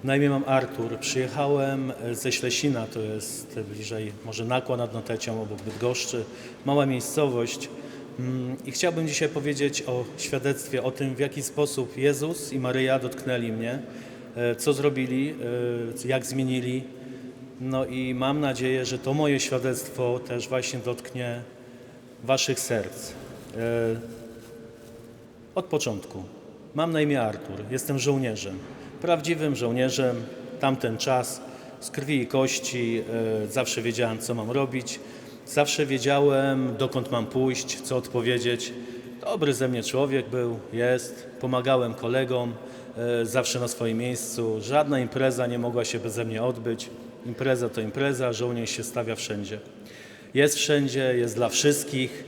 Na imię mam Artur. Przyjechałem ze Ślesina, to jest bliżej może Nakła nad Notecią, obok Bydgoszczy. Mała miejscowość. I chciałbym dzisiaj powiedzieć o świadectwie, o tym, w jaki sposób Jezus i Maryja dotknęli mnie, co zrobili, jak zmienili. No i mam nadzieję, że to moje świadectwo też właśnie dotknie waszych serc. Od początku. Mam na imię Artur, jestem żołnierzem, prawdziwym żołnierzem, tamten czas, z krwi i kości, zawsze wiedziałem, co mam robić, zawsze wiedziałem, dokąd mam pójść, co odpowiedzieć. Dobry ze mnie człowiek był, jest, pomagałem kolegom, zawsze na swoim miejscu, żadna impreza nie mogła się beze mnie odbyć. Impreza to impreza, żołnierz się stawia wszędzie. Jest wszędzie, jest dla wszystkich.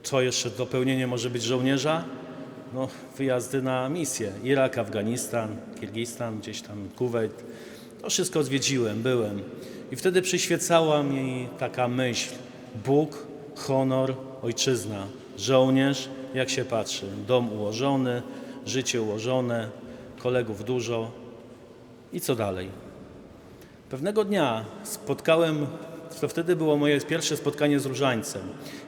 Co jeszcze dopełnienie może być żołnierza? No, wyjazdy na misje. Irak, Afganistan, Kirgistan, gdzieś tam Kuwejt. To wszystko zwiedziłem, byłem. I wtedy przyświecała mi taka myśl. Bóg, honor, ojczyzna. Żołnierz, jak się patrzy. Dom ułożony, życie ułożone, kolegów dużo. I co dalej? Pewnego dnia spotkałem, to wtedy było moje pierwsze spotkanie z różańcem.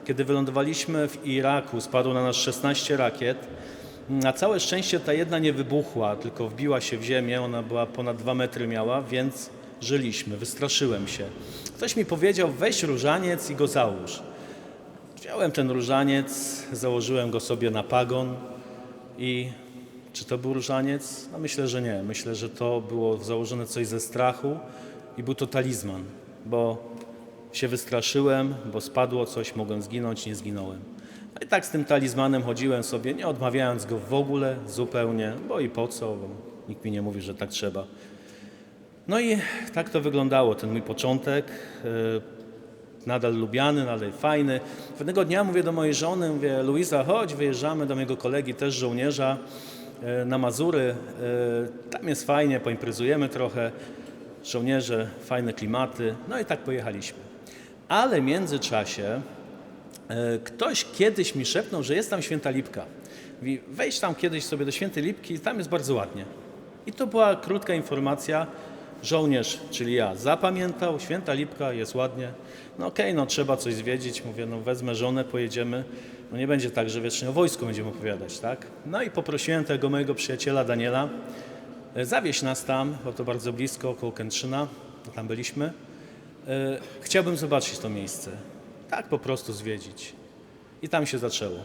Kiedy wylądowaliśmy w Iraku, spadło na nas 16 rakiet. Na całe szczęście ta jedna nie wybuchła, tylko wbiła się w ziemię, ona była ponad 2 metry miała, więc żyliśmy, wystraszyłem się. Ktoś mi powiedział, weź różaniec i go załóż. Wziąłem ten różaniec, założyłem go sobie na pagon i czy to był różaniec? No myślę, że nie. Myślę, że to było założone coś ze strachu i był to talizman, bo się wystraszyłem, bo spadło coś, mogłem zginąć, nie zginąłem. No i tak z tym talizmanem chodziłem sobie, nie odmawiając go w ogóle, zupełnie, bo i po co, bo nikt mi nie mówi, że tak trzeba. No i tak to wyglądało, ten mój początek, nadal lubiany, nadal fajny. Pewnego dnia mówię do mojej żony, mówię, Luiza, chodź, wyjeżdżamy do mojego kolegi, też żołnierza, na Mazury. Tam jest fajnie, poimprezujemy trochę, żołnierze, fajne klimaty, no i tak pojechaliśmy. Ale w międzyczasie ktoś kiedyś mi szepnął, że jest tam Święta Lipka. Mówi, wejdź tam kiedyś sobie do Świętej Lipki, tam jest bardzo ładnie. I to była krótka informacja. Żołnierz, czyli ja, zapamiętał, Święta Lipka, jest ładnie. No okej, no trzeba coś zwiedzić. Mówię, no wezmę żonę, pojedziemy. No nie będzie tak, że wiecznie o wojsku będziemy opowiadać, tak? No i poprosiłem tego mojego przyjaciela Daniela, zawieź nas tam, bo to bardzo blisko, koło Kętrzyna, tam byliśmy. Chciałbym zobaczyć to miejsce, tak po prostu zwiedzić. I tam się zaczęło.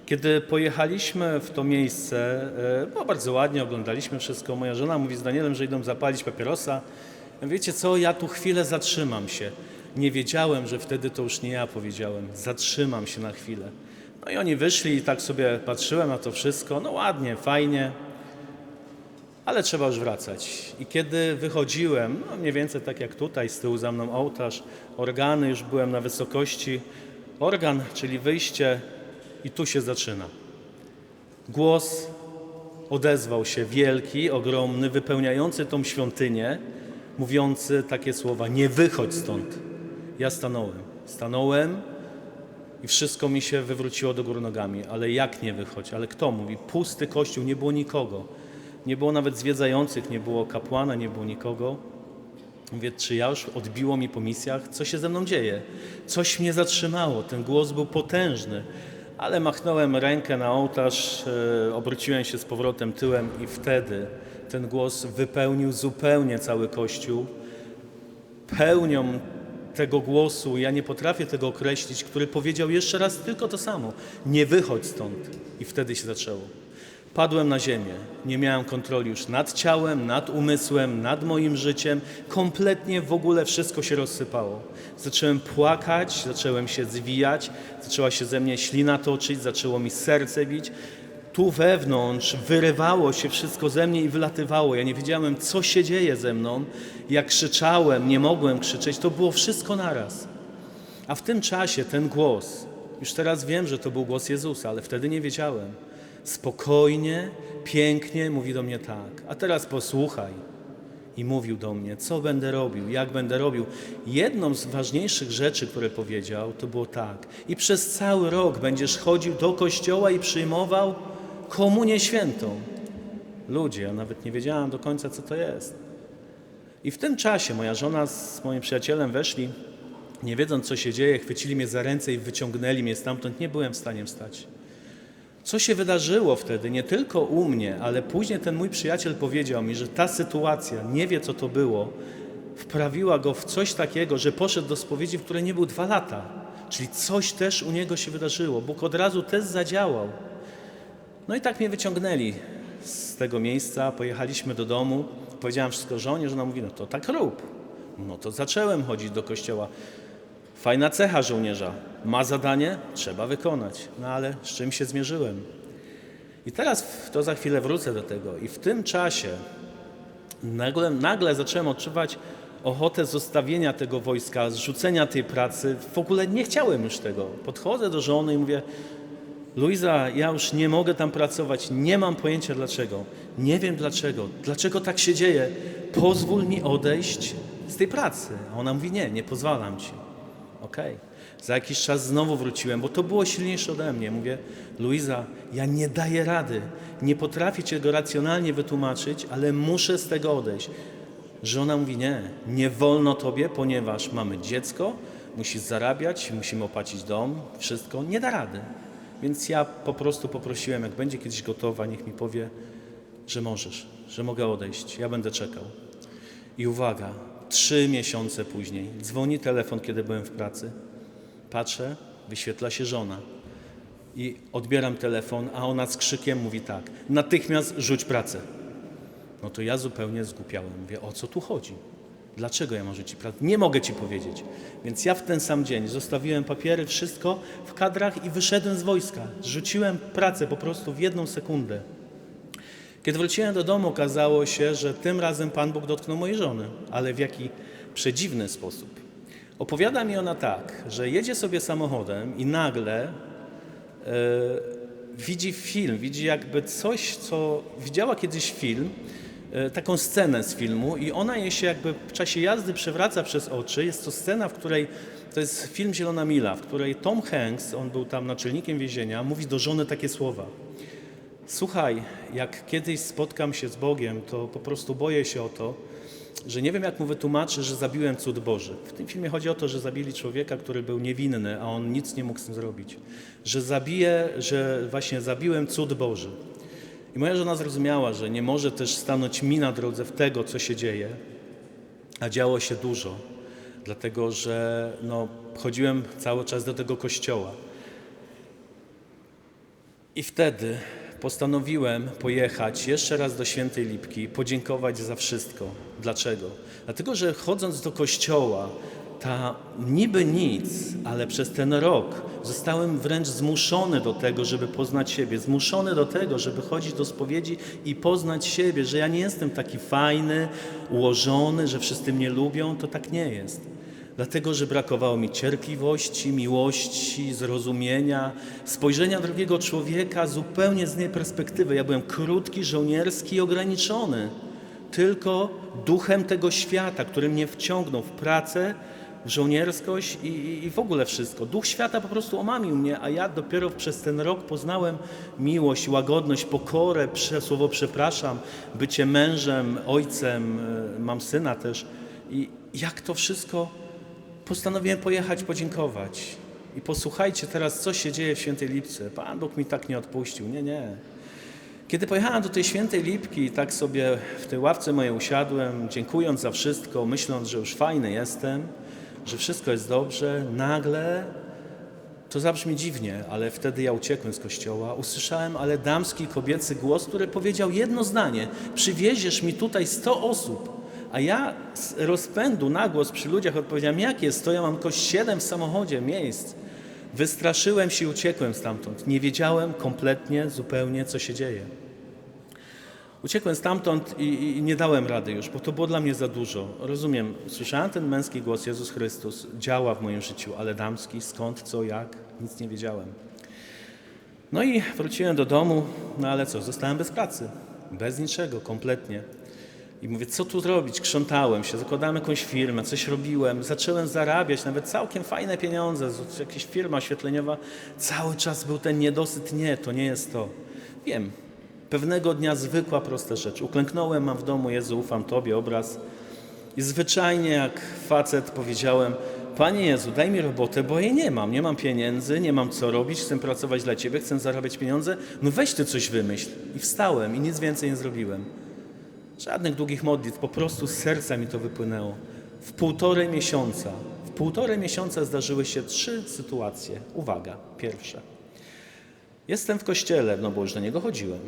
Kiedy pojechaliśmy w to miejsce, było bardzo ładnie, oglądaliśmy wszystko. Moja żona mówi z Danielem, że idą zapalić papierosa. Wiecie co, ja tu chwilę zatrzymam się. Nie wiedziałem, że wtedy to już nie ja powiedziałem. Zatrzymam się na chwilę. No i oni wyszli i tak sobie patrzyłem na to wszystko. No ładnie, fajnie, ale trzeba już wracać. I kiedy wychodziłem, no mniej więcej tak jak tutaj, z tyłu za mną ołtarz, organy, już byłem na wysokości. Organ, czyli wyjście, i tu się zaczyna. Głos odezwał się wielki, ogromny, wypełniający tą świątynię, mówiący takie słowa, nie wychodź stąd. Ja stanąłem i wszystko mi się wywróciło do góry nogami. Ale jak nie wychodź? Ale kto mówi? Pusty kościół, nie było nikogo. Nie było nawet zwiedzających, nie było kapłana, nie było nikogo. Mówię, czy ja już odbiło mi po misjach? Co się ze mną dzieje? Coś mnie zatrzymało, ten głos był potężny. Ale machnąłem rękę na ołtarz, obróciłem się z powrotem tyłem i wtedy ten głos wypełnił zupełnie cały Kościół. Pełnią tego głosu, ja nie potrafię tego określić, który powiedział jeszcze raz tylko to samo. Nie wychodź stąd. I wtedy się zaczęło. Padłem na ziemię. Nie miałem kontroli już nad ciałem, nad umysłem, nad moim życiem. Kompletnie w ogóle wszystko się rozsypało. Zacząłem płakać, zacząłem się zwijać, zaczęła się ze mnie ślina toczyć, zaczęło mi serce bić. Tu wewnątrz wyrywało się wszystko ze mnie i wylatywało. Ja nie wiedziałem, co się dzieje ze mną. Jak krzyczałem, nie mogłem krzyczeć, to było wszystko naraz. A w tym czasie ten głos, już teraz wiem, że to był głos Jezusa, ale wtedy nie wiedziałem. Spokojnie, pięknie mówi do mnie tak, a teraz posłuchaj. i mówił do mnie, co będę robił, jak będę robił. Jedną z ważniejszych rzeczy, które powiedział, to było tak: i przez cały rok będziesz chodził do kościoła i przyjmował komunię świętą. Ludzie, ja nawet nie wiedziałam do końca, co to jest. I w tym czasie moja żona z moim przyjacielem weszli, nie wiedząc, co się dzieje, chwycili mnie za ręce i wyciągnęli mnie stamtąd. Nie byłem w stanie wstać. Co się wydarzyło wtedy, nie tylko u mnie, ale później ten mój przyjaciel powiedział mi, że ta sytuacja, nie wie co to było, wprawiła go w coś takiego, że poszedł do spowiedzi, w której nie był 2 lata. Czyli coś też u niego się wydarzyło. Bóg od razu też zadziałał. No i tak mnie wyciągnęli z tego miejsca, pojechaliśmy do domu, powiedziałem wszystko żonie, żona mówi, no to tak rób. No to zacząłem chodzić do kościoła. Fajna cecha żołnierza. Ma zadanie, trzeba wykonać. No ale z czym się zmierzyłem? I teraz to za chwilę wrócę do tego. I w tym czasie nagle zacząłem odczuwać ochotę zostawienia tego wojska, zrzucenia tej pracy. W ogóle nie chciałem już tego. Podchodzę do żony i mówię, Luiza, ja już nie mogę tam pracować, nie mam pojęcia dlaczego. Nie wiem dlaczego tak się dzieje. Pozwól mi odejść z tej pracy. A ona mówi, nie pozwalam ci. Okej. Za jakiś czas znowu wróciłem, bo to było silniejsze ode mnie. Mówię, Luiza, ja nie daję rady, nie potrafię cię go racjonalnie wytłumaczyć, ale muszę z tego odejść. Żona mówi, nie wolno tobie, ponieważ mamy dziecko, musisz zarabiać, musimy opłacić dom, wszystko, nie da rady. Więc ja po prostu poprosiłem, jak będzie kiedyś gotowa, niech mi powie, że możesz, że mogę odejść, ja będę czekał. I uwaga, 3 miesiące później dzwoni telefon, kiedy byłem w pracy. Patrzę, wyświetla się żona i odbieram telefon, a ona z krzykiem mówi tak, natychmiast rzuć pracę. No to ja zupełnie zgłupiałem. Mówię, o co tu chodzi? Dlaczego ja mam rzucić pracę? Nie mogę ci powiedzieć. Więc ja w ten sam dzień zostawiłem papiery, wszystko w kadrach i wyszedłem z wojska. Zrzuciłem pracę po prostu w 1 sekundę. Kiedy wróciłem do domu, okazało się, że tym razem Pan Bóg dotknął mojej żony, ale w jaki przedziwny sposób. Opowiada mi ona tak, że jedzie sobie samochodem i nagle widzi film, widzi jakby coś, co widziała kiedyś film, taką scenę z filmu i ona jej się jakby w czasie jazdy przewraca przez oczy. Jest to scena, w której, to jest film Zielona Mila, w której Tom Hanks, on był tam naczelnikiem więzienia, mówi do żony takie słowa. Słuchaj, jak kiedyś spotkam się z Bogiem, to po prostu boję się o to, że nie wiem, jak mu wytłumaczę, że zabiłem cud Boży. W tym filmie chodzi o to, że zabili człowieka, który był niewinny, a on nic nie mógł z tym zrobić. Że właśnie zabiłem cud Boży. I moja żona zrozumiała, że nie może też stanąć mi na drodze w tego, co się dzieje, a działo się dużo, dlatego że chodziłem cały czas do tego kościoła. I wtedy postanowiłem pojechać jeszcze raz do Świętej Lipki, podziękować za wszystko. Dlaczego? Dlatego, że chodząc do kościoła, niby nic, ale przez ten rok zostałem wręcz zmuszony do tego, żeby poznać siebie, zmuszony do tego, żeby chodzić do spowiedzi i poznać siebie, że ja nie jestem taki fajny, ułożony, że wszyscy mnie lubią, to tak nie jest. Dlatego, że brakowało mi cierpliwości, miłości, zrozumienia, spojrzenia drugiego człowieka zupełnie z innej perspektywy. Ja byłem krótki, żołnierski i ograniczony. Tylko duchem tego świata, który mnie wciągnął w pracę, w żołnierskość i w ogóle wszystko. Duch świata po prostu omamił mnie, a ja dopiero przez ten rok poznałem miłość, łagodność, pokorę, słowo przepraszam, bycie mężem, ojcem, mam syna też. I jak to wszystko postanowiłem pojechać, podziękować. I posłuchajcie teraz, co się dzieje w Świętej Lipce. Pan Bóg mi tak nie odpuścił. Nie. Kiedy pojechałem do tej Świętej Lipki, tak sobie w tej ławce mojej usiadłem, dziękując za wszystko, myśląc, że już fajny jestem, że wszystko jest dobrze, nagle, to zabrzmi dziwnie, ale wtedy ja uciekłem z kościoła, usłyszałem ale damski, kobiecy głos, który powiedział jedno zdanie: przywieziesz mi tutaj 100 osób. A ja z rozpędu na głos przy ludziach odpowiedziałem: jak jest to, ja mam tylko 7 w samochodzie miejsc. Wystraszyłem się i uciekłem stamtąd. Nie wiedziałem kompletnie, zupełnie, co się dzieje. Uciekłem stamtąd i nie dałem rady już, bo to było dla mnie za dużo. Rozumiem, słyszałem ten męski głos, Jezus Chrystus działa w moim życiu, ale damski, skąd, co, jak, nic nie wiedziałem. No i wróciłem do domu, ale co, zostałem bez pracy, bez niczego, kompletnie. I mówię, co tu robić? Krzątałem się, zakładałem jakąś firmę, coś robiłem, zacząłem zarabiać, nawet całkiem fajne pieniądze, jakaś firma oświetleniowa. Cały czas był ten niedosyt, nie, to nie jest to. Wiem, pewnego dnia zwykła, prosta rzecz. Uklęknąłem, mam w domu, Jezu, ufam Tobie, obraz. I zwyczajnie jak facet powiedziałem, Panie Jezu, daj mi robotę, bo jej nie mam pieniędzy, nie mam co robić, chcę pracować dla Ciebie, chcę zarabiać pieniądze, no weź Ty coś wymyśl. I wstałem i nic więcej nie zrobiłem. Żadnych długich modlitw, po prostu z serca mi to wypłynęło. W półtorej miesiąca zdarzyły się 3 sytuacje. Uwaga, pierwsza. Jestem w kościele, no bo już do niego chodziłem.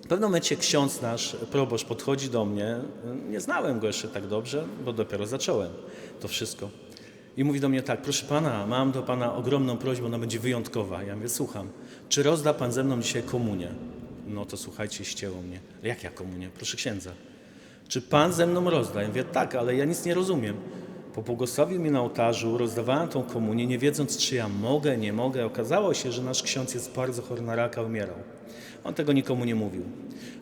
W pewnym momencie ksiądz nasz, proboszcz, podchodzi do mnie, nie znałem go jeszcze tak dobrze, bo dopiero zacząłem to wszystko. I mówi do mnie tak, proszę Pana, mam do Pana ogromną prośbę, ona będzie wyjątkowa. Ja mówię, słucham, czy rozda Pan ze mną dzisiaj komunię? No to słuchajcie, ścięło mnie. Jak ja komunię? Proszę księdza. Czy Pan ze mną rozda? Ja mówię, tak, ale ja nic nie rozumiem. Pobłogosławił mnie na ołtarzu, rozdawałem tą komunię, nie wiedząc, czy ja mogę, nie mogę. Okazało się, że nasz ksiądz jest bardzo chory na raka, umierał. On tego nikomu nie mówił,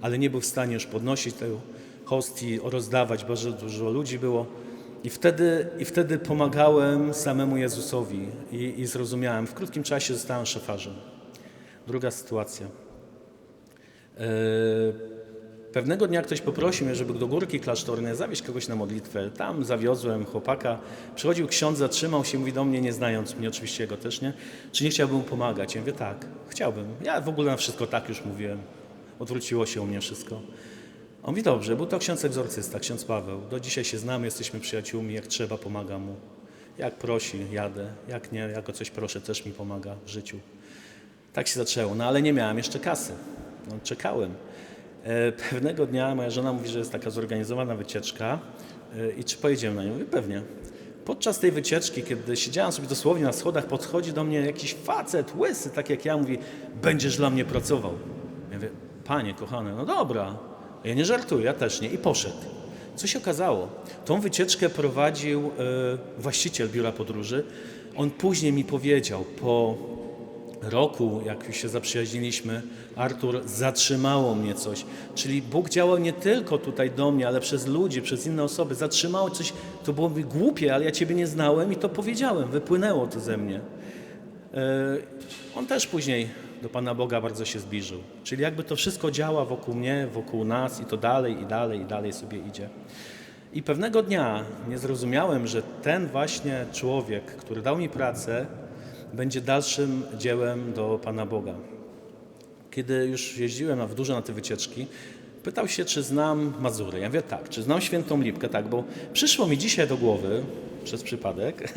ale nie był w stanie już podnosić tej hostii, rozdawać, bo dużo ludzi było. I wtedy pomagałem samemu Jezusowi i zrozumiałem. W krótkim czasie zostałem szefarzem. Druga sytuacja. Pewnego dnia ktoś poprosił mnie, żeby do Górki Klasztornej zawieźć kogoś na modlitwę. Tam zawiozłem chłopaka. Przychodził ksiądz, zatrzymał się i mówi do mnie, nie znając mnie, oczywiście jego też nie, czy nie chciałbym mu pomagać. Ja mówię, tak, chciałbym. Ja w ogóle na wszystko tak już mówiłem. Odwróciło się u mnie wszystko. On mówi, dobrze, był to ksiądz egzorcysta, ksiądz Paweł. Do dzisiaj się znamy, jesteśmy przyjaciółmi, jak trzeba, pomagam mu. Jak prosi, jadę. Jak nie, jak o coś proszę, też mi pomaga w życiu. Tak się zaczęło, no ale nie miałem jeszcze kasy. No, czekałem. Pewnego dnia moja żona mówi, że jest taka zorganizowana wycieczka i czy pojedziemy na nią? Mówię, pewnie. Podczas tej wycieczki, kiedy siedziałem sobie dosłownie na schodach, podchodzi do mnie jakiś facet, łysy, tak jak ja, mówi, będziesz dla mnie pracował. Ja mówię, Panie kochany, no dobra. Ja nie żartuję, ja też nie. I poszedł. Co się okazało? Tą wycieczkę prowadził właściciel biura podróży. On później mi powiedział, po roku, jak już się zaprzyjaźniliśmy, Artur, zatrzymało mnie coś. Czyli Bóg działał nie tylko tutaj do mnie, ale przez ludzi, przez inne osoby. Zatrzymało coś, to było mi głupie, ale ja Ciebie nie znałem i to powiedziałem, wypłynęło to ze mnie. On też później do Pana Boga bardzo się zbliżył. Czyli jakby to wszystko działa wokół mnie, wokół nas i to dalej, i dalej, i dalej sobie idzie. I pewnego dnia nie zrozumiałem, że ten właśnie człowiek, który dał mi pracę, będzie dalszym dziełem do Pana Boga. Kiedy już jeździłem dużo na te wycieczki, pytał się, czy znam Mazury. Ja mówię, tak. Czy znam Świętą Lipkę? Tak, bo przyszło mi dzisiaj do głowy, przez przypadek,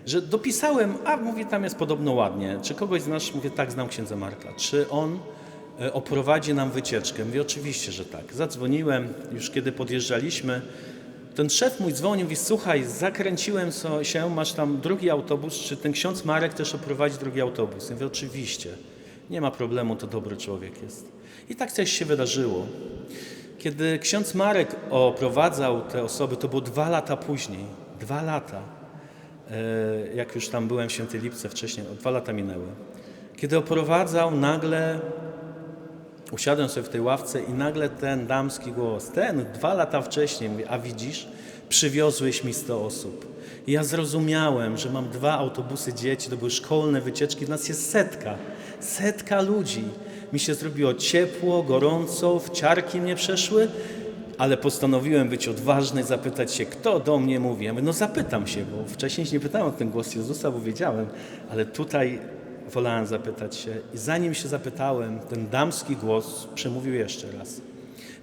że dopisałem, mówi, tam jest podobno ładnie. Czy kogoś znasz? Mówię, tak, znam księdza Marka. Czy on oprowadzi nam wycieczkę? Mówię, oczywiście, że tak. Zadzwoniłem, już kiedy podjeżdżaliśmy. Ten szef mój dzwonił, mówi, słuchaj, zakręciłem się, masz tam drugi autobus, czy ten ksiądz Marek też oprowadzi drugi autobus? Ja mówię, oczywiście, nie ma problemu, to dobry człowiek jest. I tak coś się wydarzyło. Kiedy ksiądz Marek oprowadzał te osoby, to było 2 lata później. 2 lata. Jak już tam byłem w Świętej Lipce wcześniej, 2 lata minęły. Kiedy oprowadzał, nagle usiadłem sobie w tej ławce i nagle ten damski głos, 2 lata wcześniej, mówi, a widzisz, przywiozłeś mi 100 osób. I ja zrozumiałem, że mam 2 autobusy dzieci, to były szkolne wycieczki, w nas jest setka ludzi. Mi się zrobiło ciepło, gorąco, wciarki mnie przeszły, ale postanowiłem być odważny, zapytać się, kto do mnie mówi. Ja mówię, no zapytam się, bo wcześniej nie pytałem o ten głos Jezusa, bo wiedziałem, ale tutaj wolałem zapytać się. I zanim się zapytałem, ten damski głos przemówił jeszcze raz.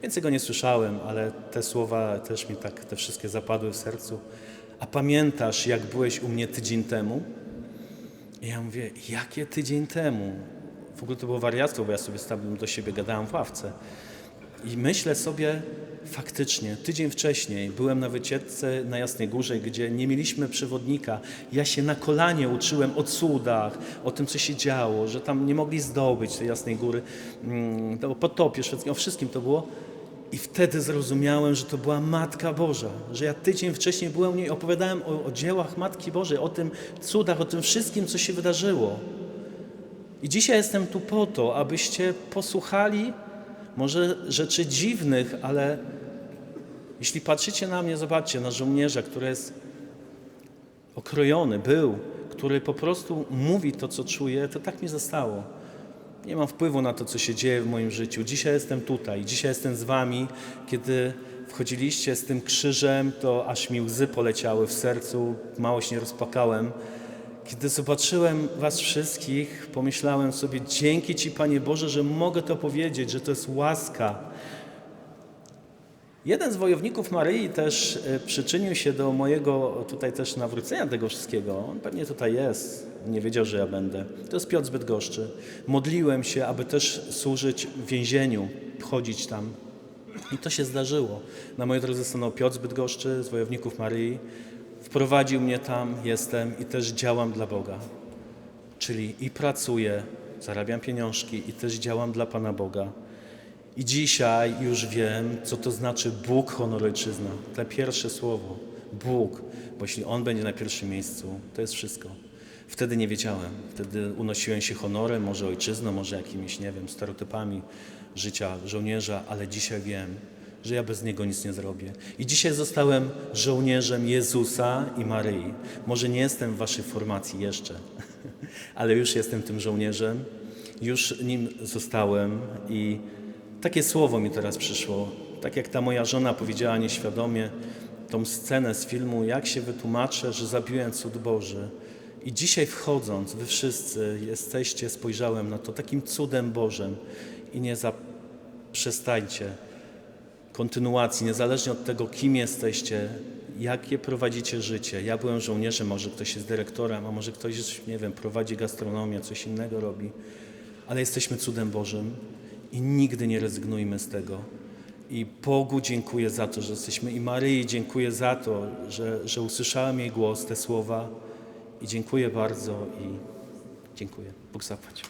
Więcej go nie słyszałem, ale te słowa też mi tak, te wszystkie zapadły w sercu. A pamiętasz, jak byłeś u mnie tydzień temu? I ja mówię, jakie tydzień temu? W ogóle to było wariactwo, bo ja sobie stałem do siebie, gadałem w ławce. I myślę sobie, faktycznie, tydzień wcześniej byłem na wycieczce na Jasnej Górze, gdzie nie mieliśmy przewodnika. Ja się na kolanie uczyłem o cudach, o tym, co się działo, że tam nie mogli zdobyć tej Jasnej Góry, o potopie szwedzkim, o wszystkim to było. I wtedy zrozumiałem, że to była Matka Boża, że ja tydzień wcześniej byłem u niej i opowiadałem o dziełach Matki Bożej, o tym cudach, o tym wszystkim, co się wydarzyło. I dzisiaj jestem tu po to, abyście posłuchali może rzeczy dziwnych, ale Jeśli patrzycie na mnie, zobaczcie, na żołnierza, który jest okrojony, który po prostu mówi to, co czuje, to tak mi zostało. Nie mam wpływu na to, co się dzieje w moim życiu. Dzisiaj jestem tutaj, dzisiaj jestem z wami. Kiedy wchodziliście z tym krzyżem, to aż mi łzy poleciały w sercu, mało się nie rozpłakałem. Kiedy zobaczyłem was wszystkich, pomyślałem sobie, dzięki Ci, Panie Boże, że mogę to powiedzieć, że to jest łaska. Jeden z wojowników Maryi też przyczynił się do mojego tutaj też nawrócenia tego wszystkiego. On pewnie tutaj jest, nie wiedział, że ja będę. To jest Piotr z Bydgoszczy. Modliłem się, aby też służyć w więzieniu, chodzić tam. I to się zdarzyło. Na mojej drodze stanął Piotr z Bydgoszczy, z wojowników Maryi. Wprowadził mnie tam, jestem i też działam dla Boga. Czyli i pracuję, zarabiam pieniążki i też działam dla Pana Boga. I dzisiaj już wiem, co to znaczy Bóg, honor, ojczyzna. To pierwsze słowo. Bóg. Bo jeśli On będzie na pierwszym miejscu, to jest wszystko. Wtedy nie wiedziałem. Wtedy unosiłem się honorem, może ojczyzną, może jakimiś, nie wiem, stereotypami życia żołnierza, ale dzisiaj wiem, że ja bez Niego nic nie zrobię. I dzisiaj zostałem żołnierzem Jezusa i Maryi. Może nie jestem w waszej formacji jeszcze, ale już jestem tym żołnierzem, już nim zostałem i takie słowo mi teraz przyszło. Tak jak ta moja żona powiedziała nieświadomie tą scenę z filmu, jak się wytłumaczę, że zabiłem cud Boży. I dzisiaj wchodząc, wy wszyscy jesteście, spojrzałem na to takim cudem Bożym i nie zaprzestańcie kontynuacji, niezależnie od tego, kim jesteście, jakie prowadzicie życie. Ja byłem żołnierzem, może ktoś jest dyrektorem, a może ktoś, nie wiem, prowadzi gastronomię, coś innego robi, ale jesteśmy cudem Bożym i nigdy nie rezygnujmy z tego. I Bogu dziękuję za to, że jesteśmy, i Maryi dziękuję za to, że usłyszałem jej głos, te słowa i dziękuję bardzo i dziękuję. Bóg zapłać.